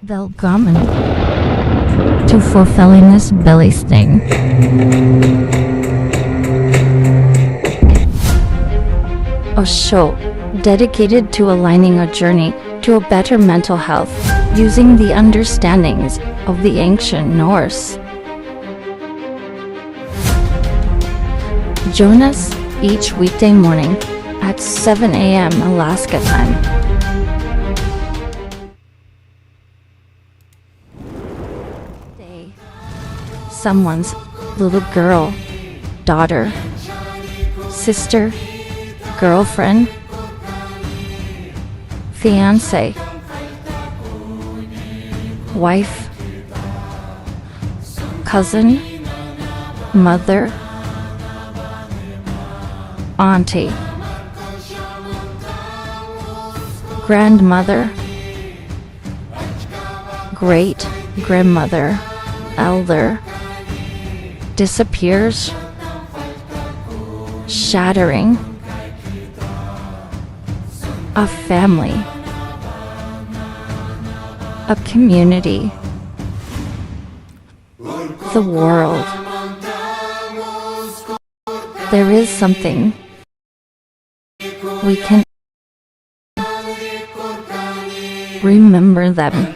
Welcome to fulfilling this belly sting. A show dedicated to aligning a journey to a better mental health using the understandings of the ancient Norse. Join us each weekday morning at 7 a.m. Alaska time. Someone's little girl, daughter, sister, girlfriend, fiance, wife, cousin, mother, auntie, grandmother, great grandmother, elder, disappears, shattering, a family, a community, the world. There is something we can remember them.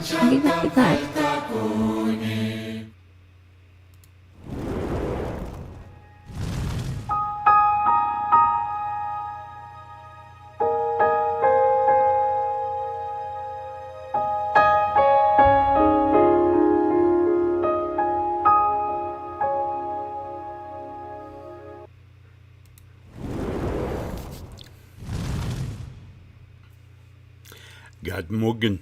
God morgen,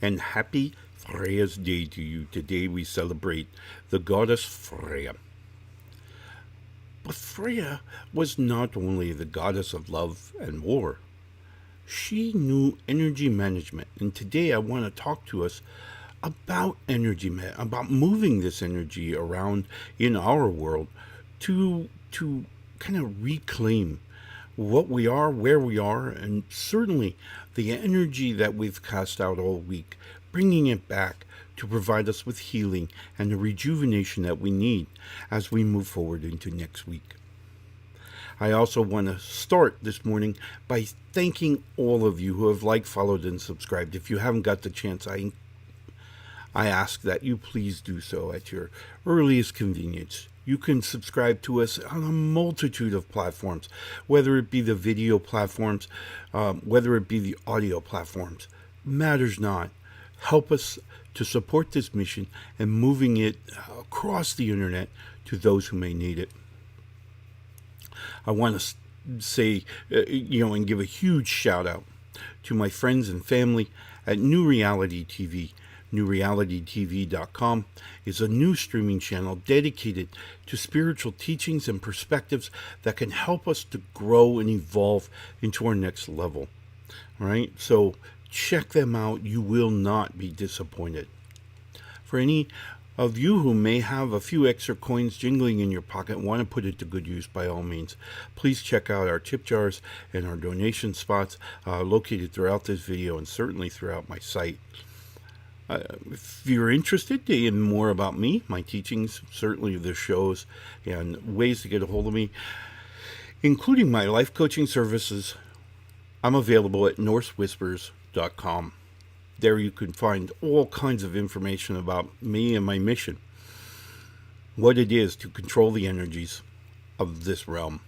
and happy Freyja's Day to you. Today we celebrate the goddess Freyja. But Freyja was not only the goddess of love and war. She knew energy management, and today I want to talk to us about about moving this energy around in our world to kind of reclaim what we are, where we are, and certainly the energy that we've cast out all week, bringing it back to provide us with healing and the rejuvenation that we need as we move forward into next week. I also want to start this morning by thanking all of you who have liked, followed, and subscribed. If you haven't got the chance, I ask that you please do so at your earliest convenience. You can subscribe to us on a multitude of platforms, whether it be the video platforms, whether it be the audio platforms. Matters not. Help us to support this mission and moving it across the internet to those who may need it. I want to say, and give a huge shout out to my friends and family at NewRealityTV. newrealitytv.com is a new streaming channel dedicated to spiritual teachings and perspectives that can help us to grow and evolve into our next level. All right, so check them out. You will not be disappointed. For any of you who may have a few extra coins jingling in your pocket and want to put it to good use, by all means, please check out our tip jars and our donation spots located throughout this video and certainly throughout my site. If you're interested in more about me, my teachings, certainly the shows, and ways to get a hold of me, including my life coaching services, I'm available at norsewhispers.com. There you can find all kinds of information about me and my mission, what it is to control the energies of this realm.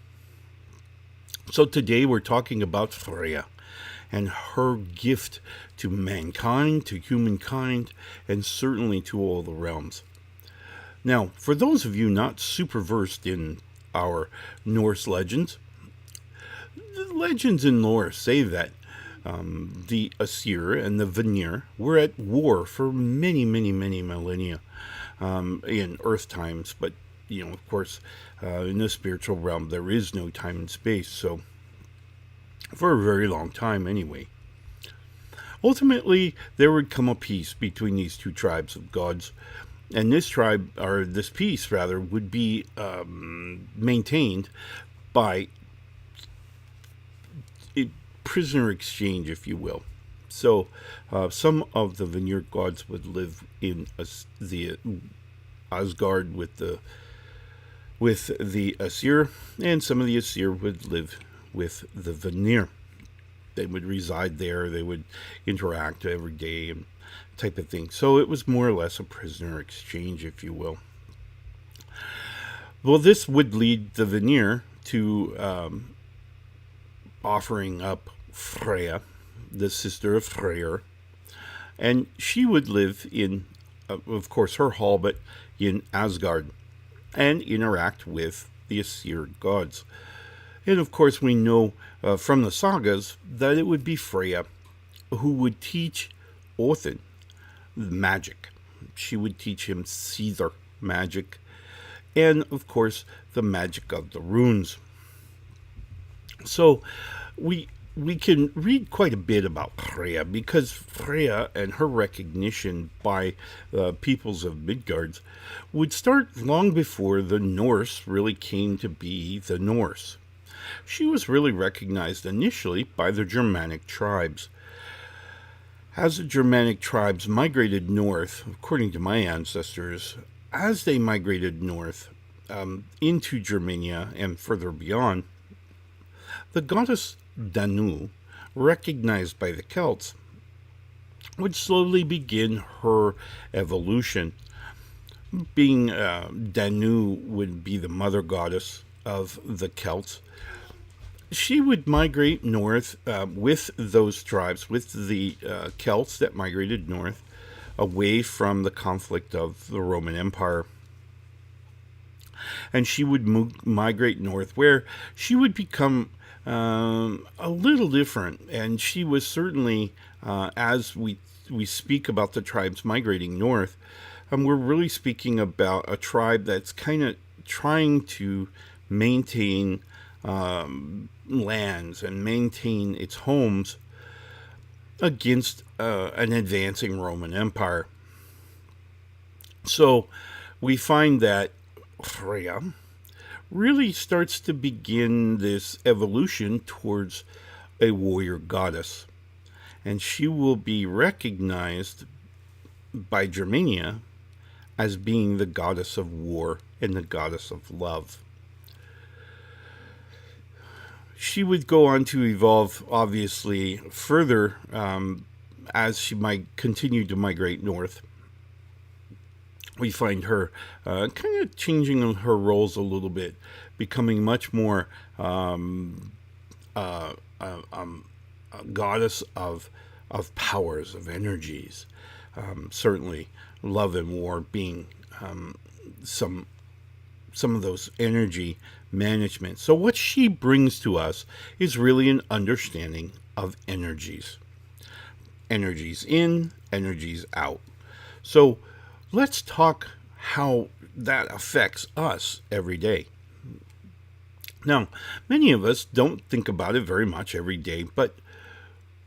So today we're talking about Freyja and her gift to mankind, to humankind, and certainly to all the realms. Now, for those of you not super versed in our Norse legends, the legends in Norse say that the Aesir and the Vanir were at war for many, many, many millennia in Earth times. But, of course, in the spiritual realm, there is no time and space, so for a very long time anyway. Ultimately, there would come a peace between these two tribes of gods, and this peace would be maintained by a prisoner exchange, if you will. So some of the Vanir gods would live in the Asgard with the Asir, and some of the Asir would live with the Vanir. They would reside there. They would interact every day and type of thing. So it was more or less a prisoner exchange, if you will. Well, this would lead the Vanir to offering up Freyja, the sister of Freyr, and she would live in, of course, her hall, but in Asgard, and interact with the Asir gods. And of course, we know from the sagas that it would be Freyja who would teach Othin magic. She would teach him Seether magic, and of course, the magic of the runes. So we can read quite a bit about Freyja, because Freyja and her recognition by the peoples of Midgard would start long before the Norse really came to be the Norse. She was really recognized initially by the Germanic tribes. As the Germanic tribes migrated north, according to my ancestors, as they migrated north into Germania and further beyond, the goddess Danu, recognized by the Celts, would slowly begin her evolution. Being Danu would be the mother goddess of the Celts. She would migrate north with those tribes, with the Celts that migrated north, away from the conflict of the Roman Empire. And she would migrate north, where she would become a little different. And she was certainly, as we speak about the tribes migrating north, we're really speaking about a tribe that's kind of trying to maintain lands and maintain its homes against an advancing Roman Empire. So we find that Freyja really starts to begin this evolution towards a warrior goddess, and she will be recognized by Germania as being the goddess of war and the goddess of love. She would go on to evolve, obviously, further as she might continue to migrate north. We find her kind of changing her roles a little bit, becoming much more a goddess of powers, of energies. Certainly, love and war being some of those energy management. So what she brings to us is really an understanding of energies. Energies in, energies out. So let's talk how that affects us every day. Now, many of us don't think about it very much every day, but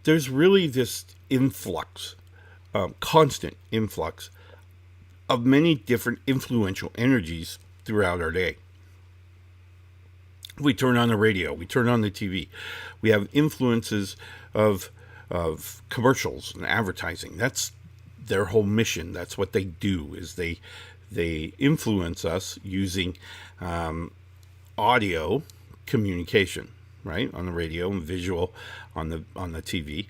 there's really this influx, constant influx of many different influential energies throughout our day. We turn on the radio, we turn on the TV, we have influences of commercials and advertising. That's their whole mission. That's what they do, is they influence us using audio communication, right, on the radio, and visual on the TV.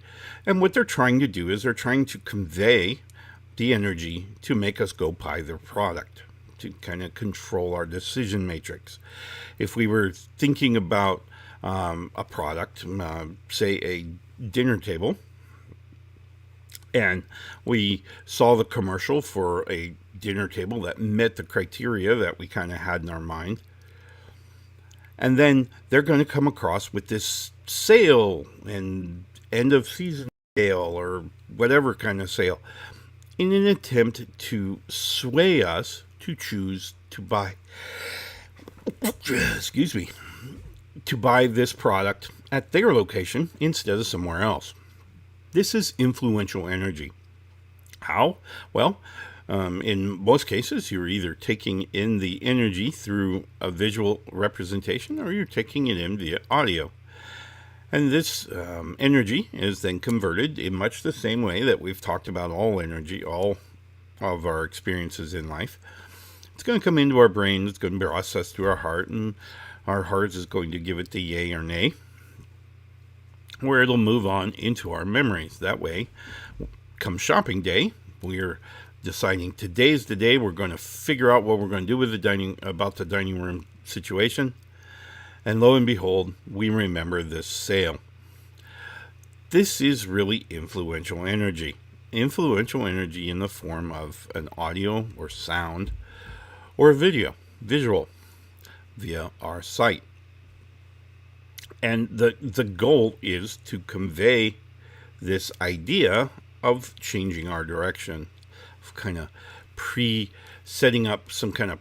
And what they're trying to do is they're trying to convey the energy to make us go buy their product, to kind of control our decision matrix. If we were thinking about a product, say a dinner table, and we saw the commercial for a dinner table that met the criteria that we kind of had in our mind, and then they're going to come across with this sale and end of season sale or whatever kind of sale, in an attempt to sway us to choose to buy to buy this product at their location instead of somewhere else. This is influential energy. How? Well, in most cases, you're either taking in the energy through a visual representation, or you're taking it in via audio. And this energy is then converted in much the same way that we've talked about all energy, all of our experiences in life. It's going to come into our brain, it's going to be processed through our heart, and our heart is going to give it the yay or nay, where it'll move on into our memories. That way, come shopping day, we're deciding today's the day we're going to figure out what we're going to do with the dining room situation. And lo and behold, we remember this sale. This is really influential energy. Influential energy in the form of an audio or sound or a visual via our sight. And the goal is to convey this idea of changing our direction, of kind of setting up some kind of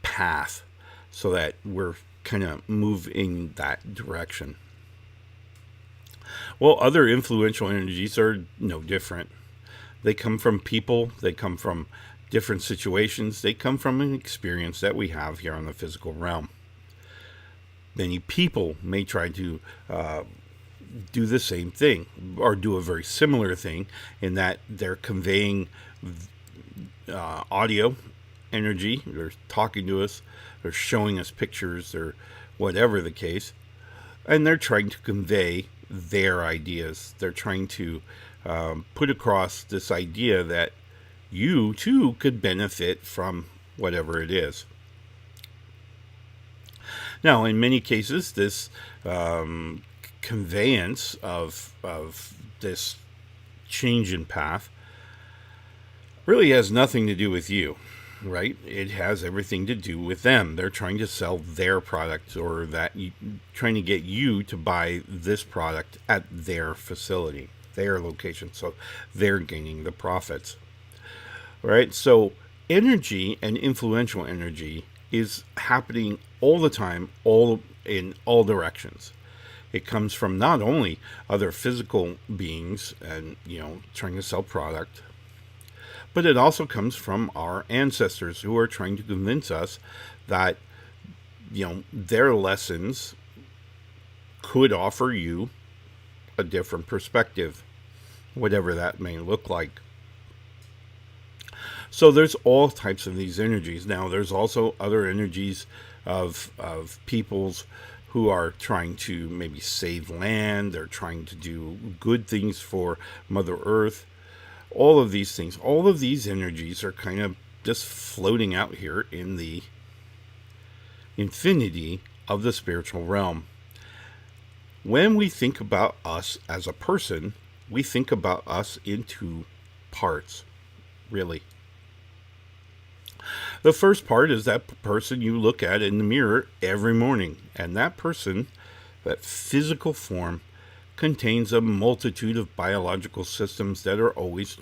path so that we're kind of move in that direction. Well, other influential energies are no different. They come from people, they come from different situations, they come from an experience that we have here on the physical realm. Many people may try to do the same thing or do a very similar thing in that they're conveying audio energy, they're talking to us, they're showing us pictures or whatever the case, and they're trying to convey their ideas. They're trying to put across this idea that you too could benefit from whatever it is. Now, in many cases, this conveyance of this change in path really has nothing to do with you, right? It has everything to do with them. They're trying to sell their product, or trying to get you to buy this product at their facility, their location, so they're gaining the profits, right? So energy and influential energy is happening all the time, in all directions. It comes from not only other physical beings and, trying to sell product, but it also comes from our ancestors who are trying to convince us that, their lessons could offer you a different perspective, whatever that may look like. So there's all types of these energies. Now, there's also other energies of peoples who are trying to maybe save land. They're trying to do good things for Mother Earth. All of these things, all of these energies are kind of just floating out here in the infinity of the spiritual realm. When we think about us as a person, we think about us in two parts, really. The first part is that person you look at in the mirror every morning. And that person, that physical form, contains a multitude of biological systems that are always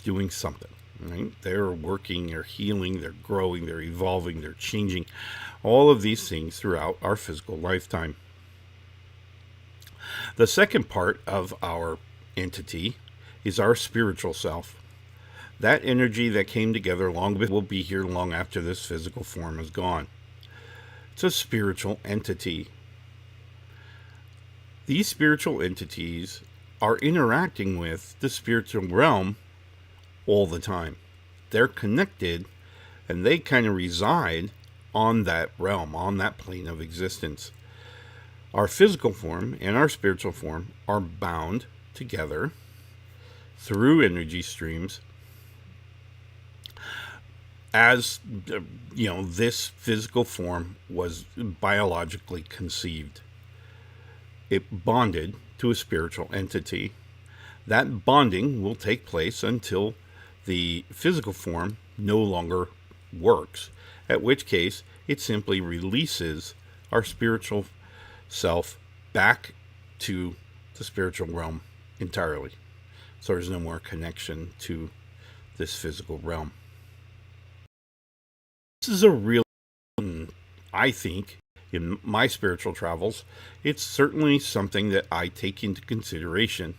doing something, right? They're working, they're healing, they're growing, they're evolving, they're changing. All of these things throughout our physical lifetime. The second part of our entity is our spiritual self. That energy that came together long before will be here long after this physical form is gone. It's a spiritual entity. These spiritual entities are interacting with the spiritual realm all the time. They're connected, and they kind of reside on that realm, on that plane of existence. Our physical form and our spiritual form are bound together through energy streams. As this physical form was biologically conceived, it bonded to a spiritual entity. That bonding will take place until the physical form no longer works, at which case it simply releases our spiritual self back to the spiritual realm entirely. So there's no more connection to this physical realm. This is a real, I think, in my spiritual travels, it's certainly something that I take into consideration.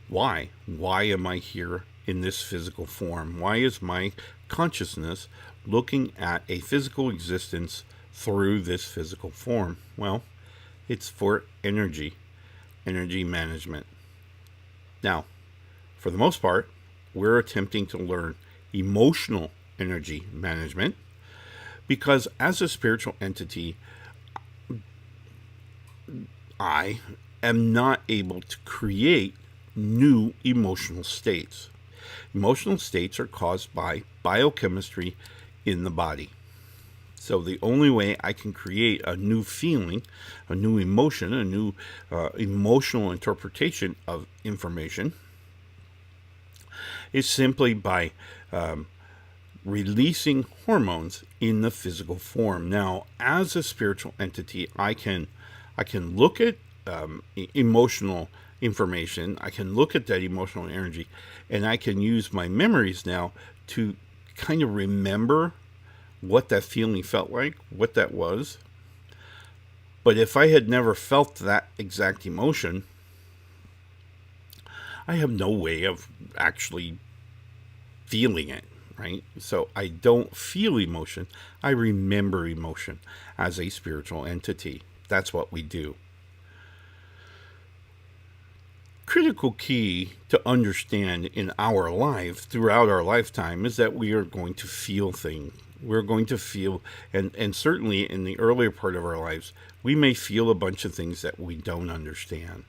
Why? Why am I here in this physical form? Why is my consciousness looking at a physical existence through this physical form? Well, it's for energy management. Now, for the most part, we're attempting to learn emotional energy management because as a spiritual entity, I am not able to create new emotional states. Emotional states are caused by biochemistry in the body. So the only way I can create a new feeling, a new emotion, a new emotional interpretation of information is simply by releasing hormones in the physical form. Now, as a spiritual entity, I can look at emotional information. I can look at that emotional energy, and I can use my memories now to kind of remember what that feeling felt like, what that was. But if I had never felt that exact emotion, I have no way of actually feeling it, right? So I don't feel emotion. I remember emotion as a spiritual entity. That's what we do. Critical key to understand in our life, throughout our lifetime, is that we are going to feel things. We're going to feel, and certainly in the earlier part of our lives, we may feel a bunch of things that we don't understand.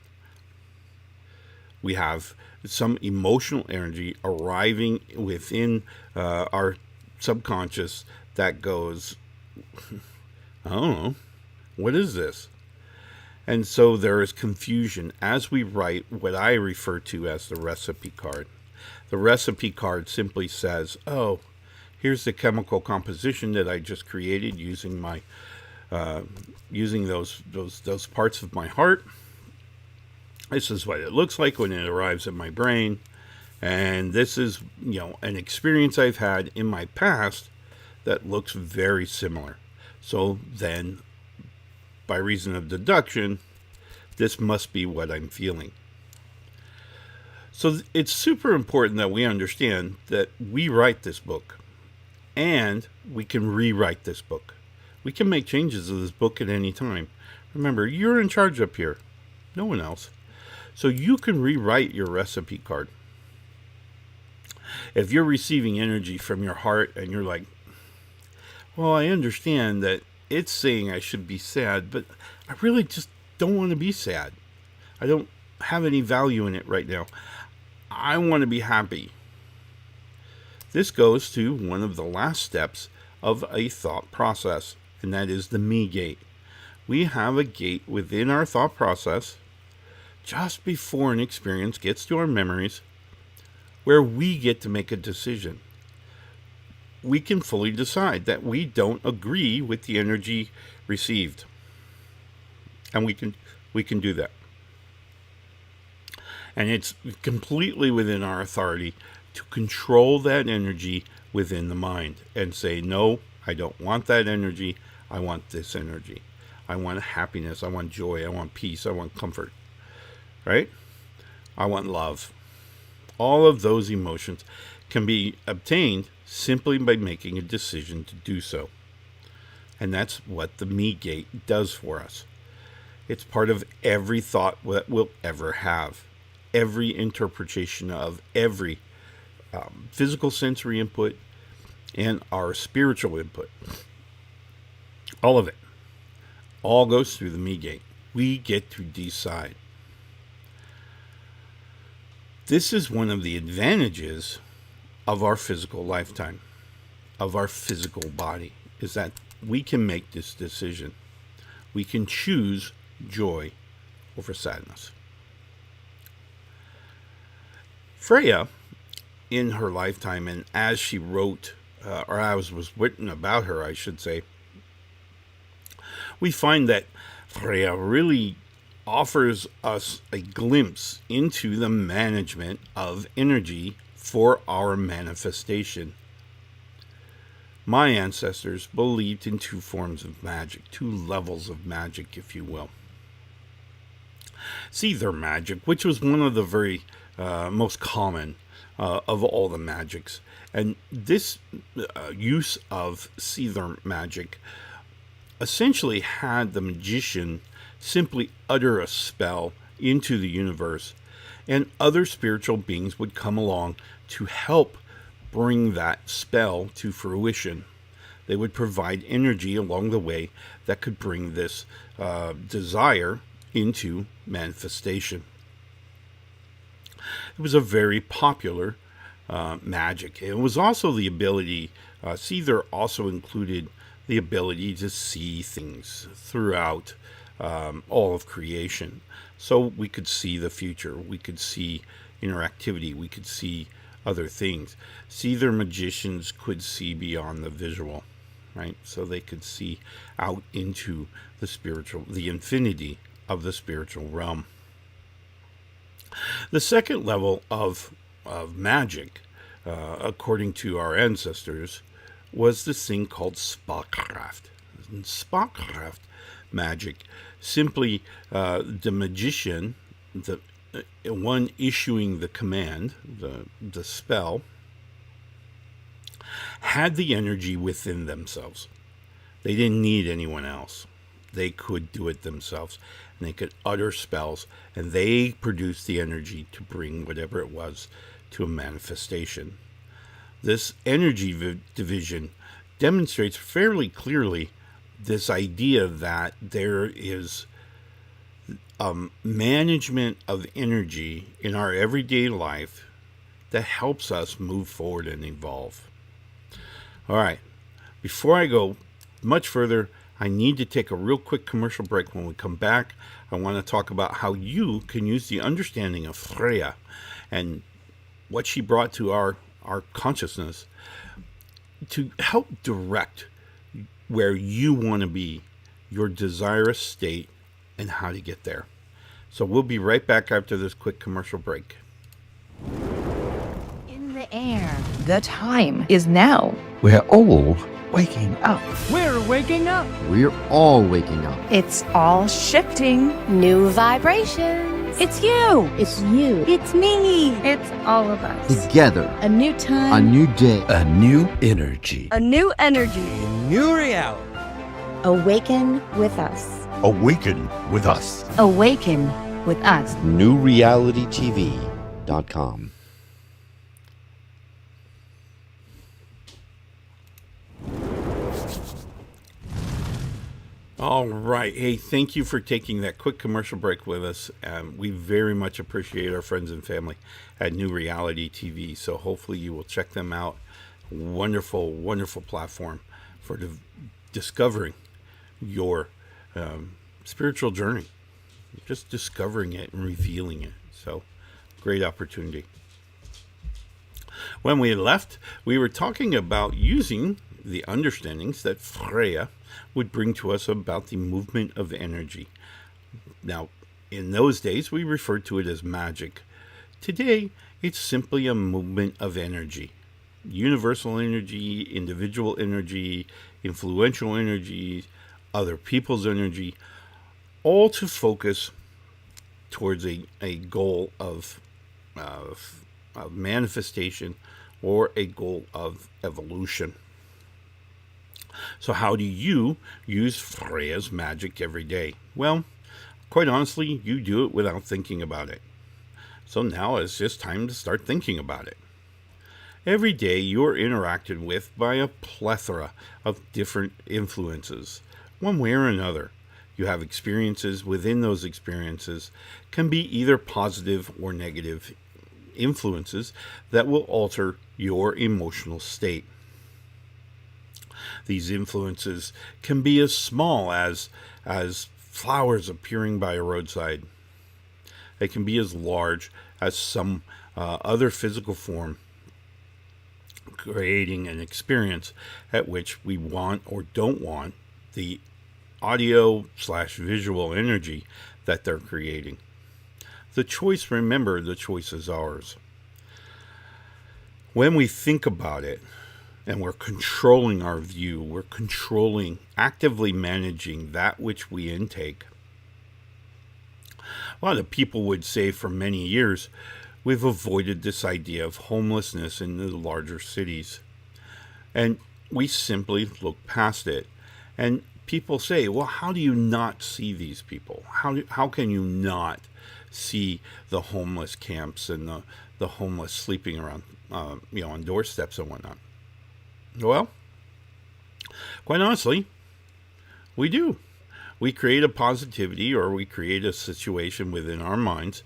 We have some emotional energy arriving within our subconscious that goes, I don't know, what is this? And so there is confusion as we write what I refer to as the recipe card. The recipe card simply says, oh, here's the chemical composition that I just created using my using those parts of my heart. This is what it looks like when it arrives in my brain, and this is, an experience I've had in my past that looks very similar. So then, by reason of deduction, this must be what I'm feeling. So it's super important that we understand that we write this book, and we can rewrite this book. We can make changes to this book at any time. Remember, you're in charge up here, no one else. So you can rewrite your recipe card. If you're receiving energy from your heart and you're like, well, I understand that it's saying I should be sad, but I really just don't want to be sad. I don't have any value in it right now. I want to be happy. This goes to one of the last steps of a thought process, and that is the me gate. We have a gate within our thought process just before an experience gets to our memories where we get to make a decision. We can fully decide that we don't agree with the energy received. And we can do that. And it's completely within our authority to control that energy within the mind and say, no, I don't want that energy. I want this energy. I want happiness. I want joy. I want peace. I want comfort. Right? I want love. All of those emotions can be obtained simply by making a decision to do so. And that's what the me gate does for us. It's part of every thought that we'll ever have. Every interpretation of every physical sensory input and our spiritual input. All of it. All goes through the me gate. We get to decide. This is one of the advantages of our physical lifetime, of our physical body, is that we can make this decision. We can choose joy over sadness. Freyja, in her lifetime, and as she wrote, or as was written about her, I should say, we find that Freyja really offers us a glimpse into the management of energy for our manifestation. My ancestors believed in two forms of magic, two levels of magic, if you will. Seether magic, which was one of the very most common of all the magics. And this use of seether magic essentially had the magician simply utter a spell into the universe, and other spiritual beings would come along to help bring that spell to fruition. They would provide energy along the way that could bring this desire into manifestation. It was a very popular magic. It was also the ability, there also included the ability to see things throughout all of creation. So we could see the future, we could see interactivity, we could see other things. Seether magicians could see beyond the visual, right? So they could see out into the spiritual, the infinity of the spiritual realm. The second level of magic, according to our ancestors, was this thing called spakkraft. Spakkraft magic, simply the magician, the one issuing the command, the spell, had the energy within themselves. They didn't need anyone else. They could do it themselves, and they could utter spells, and they produced the energy to bring whatever it was to a manifestation. This energy division demonstrates fairly clearly this idea that there is management of energy in our everyday life that helps us move forward and evolve. All right, before I go much further, I need to take a real quick commercial break. When we come back, I want to talk about how you can use the understanding of Freyja and what she brought to our consciousness to help direct where you want to be, your desirous state, and how to get there. So we'll be right back after this quick commercial break. In the air. The time is now. We're all waking up. We're waking up. We're all waking up. It's all shifting. New vibrations. It's you. It's you. It's me. It's all of us. Together. A new time. A new day. A new energy. A new energy. New reality. Awaken with us. Awaken with us. Awaken with us. newrealitytv.com. All right. Hey, thank you for taking that quick commercial break with us. We very much appreciate our friends and family at New Reality TV. So hopefully you will check them out. Wonderful, wonderful platform for discovering your spiritual journey. Just discovering it and revealing it. So great opportunity. When we left, we were talking about using the understandings that Freyja would bring to us about the movement of energy. Now, in those days, we referred to it as magic. Today, it's simply a movement of energy. Universal energy, individual energy, influential energy, other people's energy, all to focus towards a goal of manifestation or a goal of evolution. So how do you use Freyja's magic every day? Well, quite honestly, you do it without thinking about it. So now it's just time to start thinking about it. Every day you're interacted with by a plethora of different influences, one way or another. You have experiences. Within those experiences can be either positive or negative influences that will alter your emotional state. These influences can be as small as flowers appearing by a roadside. They can be as large as some other physical form, creating an experience at which we want or don't want the audio/visual energy that they're creating. The choice, remember, the choice is ours. When we think about it, and we're controlling our view, we're controlling, actively managing that which we intake. A lot of people would say for many years, we've avoided this idea of homelessness in the larger cities. And we simply look past it and people say, well, how do you not see these people? How can you not see the homeless camps and the homeless sleeping around, on doorsteps and whatnot? Well, quite honestly, we do. We create a positivity, or we create a situation within our minds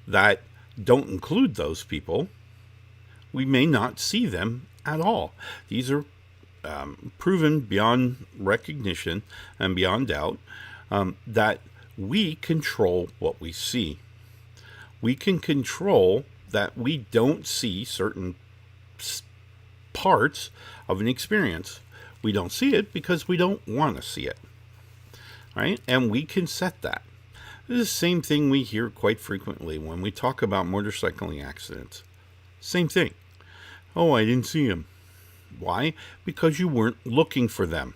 that don't include those people. We may not see them at all. These are proven beyond recognition and beyond doubt that we control what we see. We can control that we don't see certain parts of an experience. We don't see it because we don't want to see it, right? And we can set that. This is the same thing we hear quite frequently when we talk about motorcycling accidents. Same thing. Oh, I didn't see him. Why? Because you weren't looking for them.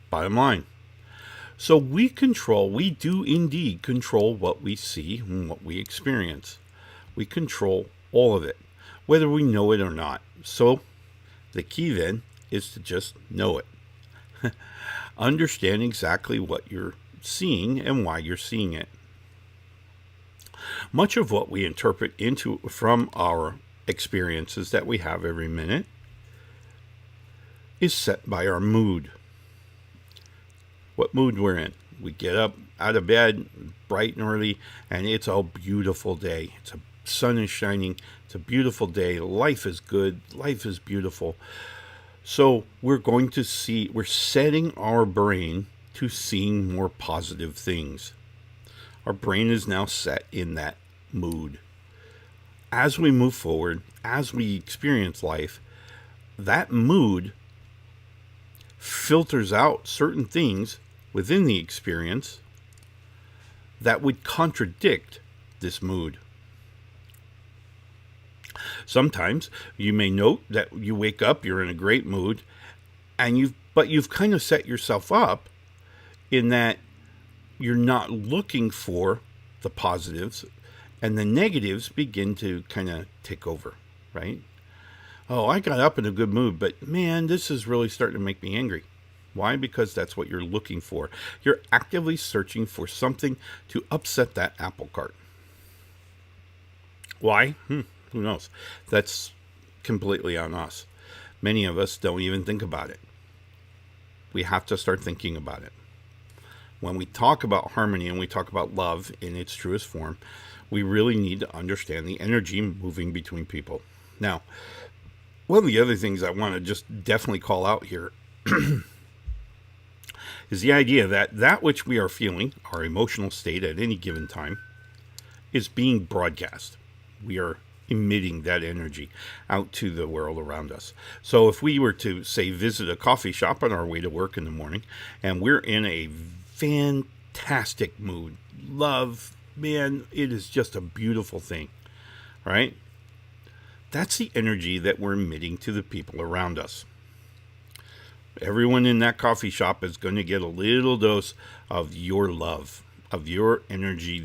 Bottom line. So we do indeed control what we see and what we experience. We control all of it, whether we know it or not. So the key then is to just know it. Understand exactly what you're seeing and why you're seeing it. Much of what we interpret from our experiences that we have every minute is set by our mood. What mood we're in. We get up out of bed bright and early, and it's a beautiful day. Sun is shining. It's a beautiful day. Life is good. Life is beautiful. So we're setting our brain to seeing more positive things. Our brain is now set in that mood. As we move forward, as we experience life, that mood filters out certain things within the experience that would contradict this mood. Sometimes you may note that you wake up, you're in a great mood, but you've kind of set yourself up in that you're not looking for the positives, and the negatives begin to kind of take over, right? Oh, I got up in a good mood, but man, this is really starting to make me angry. Why? Because that's what you're looking for. You're actively searching for something to upset that apple cart. Why? Who knows? That's completely on us. Many of us don't even think about it. We have to start thinking about it. When we talk about harmony and we talk about love in its truest form, we really need to understand the energy moving between people. Now, one of the other things I want to just definitely call out here is the idea that which we are feeling, our emotional state at any given time, is being broadcast. We are emitting that energy out to the world around us. So if we were to, say, visit a coffee shop on our way to work in the morning, and we're in a fantastic mood, love, man, it is just a beautiful thing, right? That's the energy that we're emitting to the people around us. Everyone in that coffee shop is going to get a little dose of your love, of your energy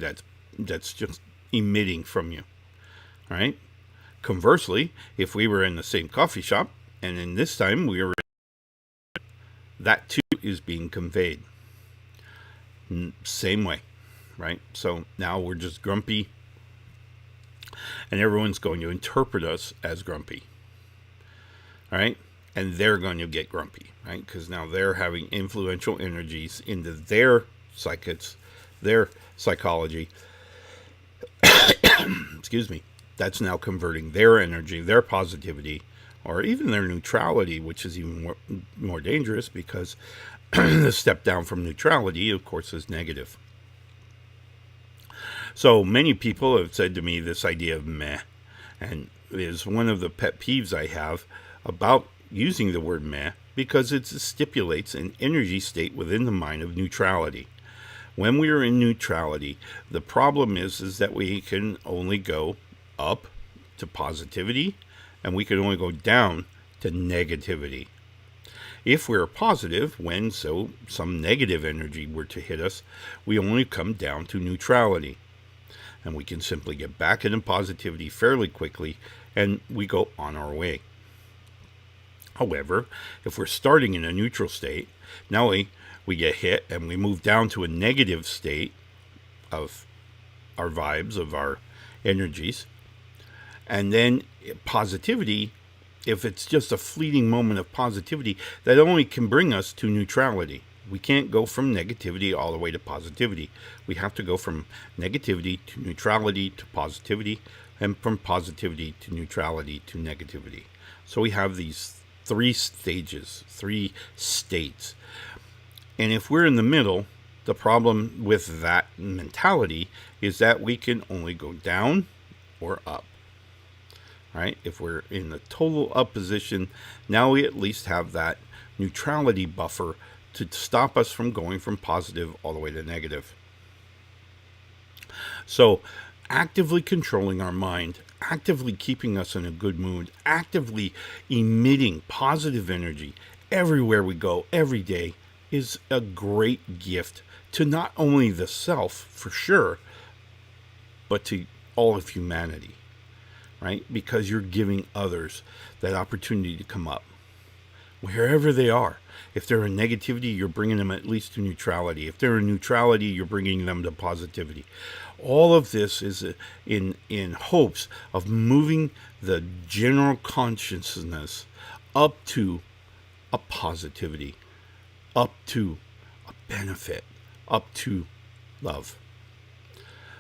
that's just emitting from you, right? Conversely, if we were in the same coffee shop, and in this time we were, that too is being conveyed. Same way, right? So now we're just grumpy, and everyone's going to interpret us as grumpy, all right? And they're going to get grumpy, right? Because now they're having influential energies into their psychics, their psychology. Excuse me. That's now converting their energy, their positivity, or even their neutrality, which is even more dangerous, because the step down from neutrality, of course, is negative. So many people have said to me this idea of meh, and it is one of the pet peeves I have about using the word meh, because it stipulates an energy state within the mind of neutrality. When we are in neutrality, the problem is that we can only go up to positivity, and we can only go down to negativity. If we're positive, when some negative energy were to hit us, we only come down to neutrality. And we can simply get back into positivity fairly quickly, and we go on our way. However, if we're starting in a neutral state, now we get hit and we move down to a negative state of our vibes, of our energies. And then positivity, if it's just a fleeting moment of positivity, that only can bring us to neutrality. We can't go from negativity all the way to positivity. We have to go from negativity to neutrality to positivity, and from positivity to neutrality to negativity. So we have these 3 stages, 3 states. And if we're in the middle, the problem with that mentality is that we can only go down or up. Right? If we're in the total up position, now we at least have that neutrality buffer to stop us from going from positive all the way to negative. So actively controlling our mind, actively keeping us in a good mood, actively emitting positive energy everywhere we go, every day, is a great gift to not only the self, for sure, but to all of humanity. Right? Because you're giving others that opportunity to come up wherever they are. If they're in negativity, you're bringing them at least to neutrality. If they're in neutrality, you're bringing them to positivity. All of this is in hopes of moving the general consciousness up to a positivity, up to a benefit, up to love.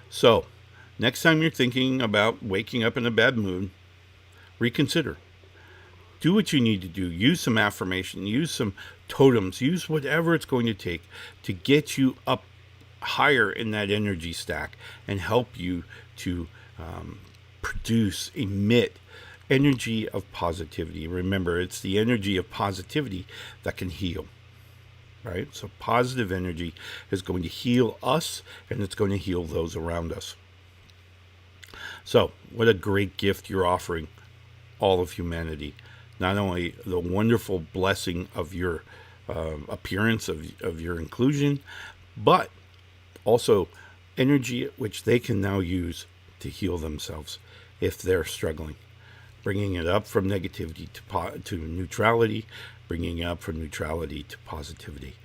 So, next time you're thinking about waking up in a bad mood, reconsider. Do what you need to do. Use some affirmation, use some totems, use whatever it's going to take to get you up higher in that energy stack and help you to emit energy of positivity. Remember, it's the energy of positivity that can heal. Right? So positive energy is going to heal us, and it's going to heal those around us. So, what a great gift you're offering all of humanity. Not only the wonderful blessing of your appearance, of your inclusion, but also energy which they can now use to heal themselves if they're struggling. Bringing it up from negativity to neutrality, bringing it up from neutrality to positivity.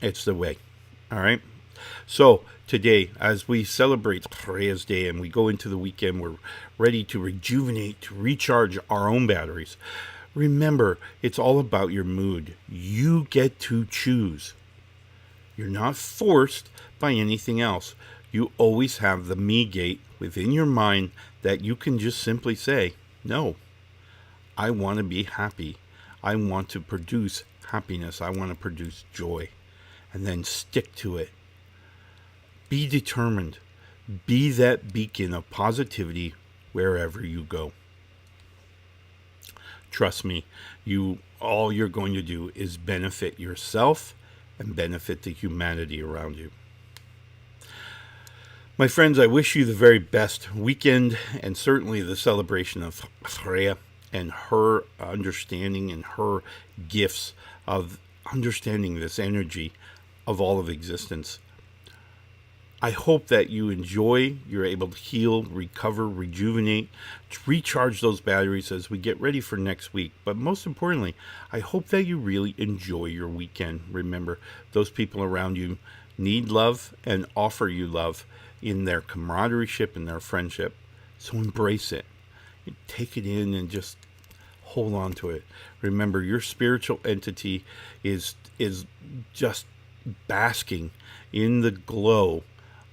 It's the way. All right? So today, as we celebrate Freyja's Day and we go into the weekend, we're ready to rejuvenate, to recharge our own batteries. Remember, it's all about your mood. You get to choose. You're not forced by anything else. You always have the me gate within your mind that you can just simply say, no, I want to be happy. I want to produce happiness. I want to produce joy. And then stick to it. Be determined. Be that beacon of positivity wherever you go. Trust me, all you're going to do is benefit yourself and benefit the humanity around you. My friends, I wish you the very best weekend and certainly the celebration of Freyja and her understanding and her gifts of understanding this energy of all of existence. I hope that you enjoy, you're able to heal, recover, rejuvenate, recharge those batteries as we get ready for next week. But most importantly, I hope that you really enjoy your weekend. Remember, those people around you need love and offer you love in their camaraderie and their friendship. So embrace it. Take it in and just hold on to it. Remember, your spiritual entity is just basking in the glow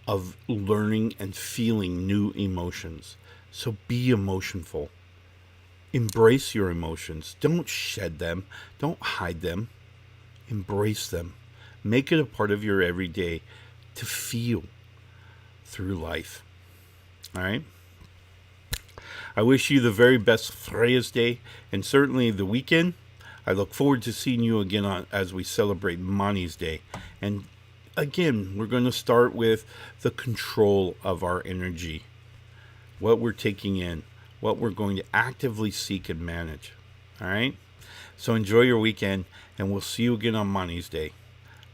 of learning and feeling new emotions. So be emotionful. Embrace your emotions. Don't shed them. Don't hide them. Embrace them. Make it a part of your everyday to feel through life. All right? I wish you the very best Freyja's Day and certainly the weekend. I look forward to seeing you again as we celebrate Mani's Day. And again, we're going to start with the control of our energy, what we're taking in, what we're going to actively seek and manage. All right? So enjoy your weekend, and we'll see you again on Mani's Day.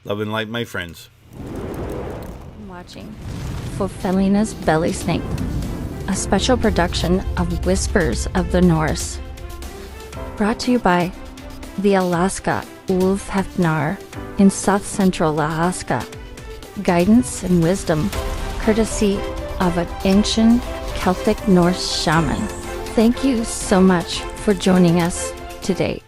Love and light, my friends. Watching for Felina's Belly Snake, a special production of Whispers of the Norse. Brought to you by the Alaska Wolf Hefnar in South Central Alaska. Guidance and wisdom, courtesy of an ancient Celtic Norse shaman. Thank you so much for joining us today.